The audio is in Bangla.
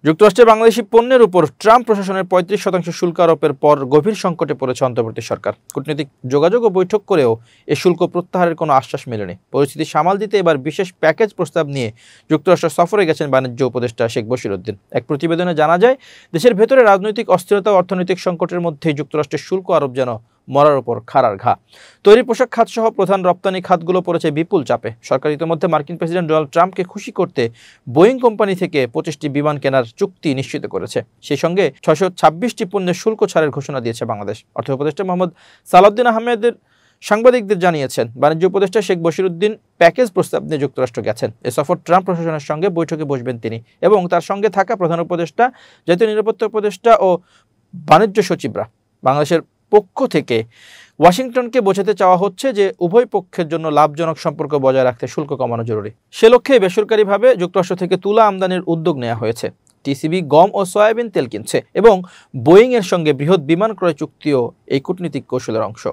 যুক্তরাষ্ট্রের বাংলাদেশি পণ্যের উপর ট্রাম্প প্রশাসনের ৩৫% শুল্ক আরোপের পর গভীর সংকটে পড়েছে অন্তর্বর্তী সরকার। কূটনৈতিক যোগাযোগ ও বৈঠক করেও এ শুল্ক প্রত্যাহারের কোনো আশ্বাস মেলেনি। পরিস্থিতি সামাল দিতে এবার বিশেষ প্যাকেজ প্রস্তাব নিয়ে যুক্তরাষ্ট্র সফরে গেছেন বাণিজ্য উপদেষ্টা শেখ বশিরউদ্দিন। এক প্রতিবেদনে জানা যায়, দেশের ভেতরে রাজনৈতিক অস্থিরতা ও অর্থনৈতিক সংকটের মধ্যেই যুক্তরাষ্ট্রের শুল্ক আরোপ যেন মরার উপর খাড়ার ঘা। তৈরি পোশাক খাত সহ প্রধান রপ্তানি খাতগুলো পড়েছে বিপুল চাপে। সরকার ইতিমধ্যে মার্কিন প্রেসিডেন্ট ডোনাল্ড ট্রাম্পকে খুশি করতে বোয়িং কোম্পানি থেকে 25টি বিমান কেনার চুক্তি নিশ্চিত করেছে। সেই সঙ্গে 626টি পণ্যের শুল্ক ছাড়ের ঘোষণা দিয়েছে বাংলাদেশ। অর্থ উপদেষ্টা মোহাম্মদ সালাউদ্দিন আহমেদের সাংবাদিকদের জানিয়েছেন, বাণিজ্য উপদেষ্টা শেখ বশিরউদ্দিন প্যাকেজ প্রস্তাব নিয়ে যুক্তরাষ্ট্র গেছেন। এ সফর ট্রাম্প প্রশাসনের সঙ্গে বৈঠকে বসবেন তিনি এবং তার সঙ্গে থাকা প্রধান উপদেষ্টা, জাতীয় নিরাপত্তা উপদেষ্টা ও বাণিজ্য সচিবরা। বাংলাদেশের পক্ষ থেকে ওয়াশিংটনকে বোঝাতে চাওয়া হচ্ছে যে উভয় পক্ষের জন্য লাভজনক সম্পর্ক বজায় রাখতে শুল্ক কমানো জরুরি। সে লক্ষ্যে বেসরকারিভাবে যুক্তরাষ্ট্র থেকে তুলা আমদানির উদ্যোগ নেওয়া হয়েছে। টিসিবি গম ও সয়াবিন তেল কিনছে এবং বোয়িং এর সঙ্গে বৃহৎ বিমান ক্রয় চুক্তিও এই কূটনীতিক কৌশলের অংশ।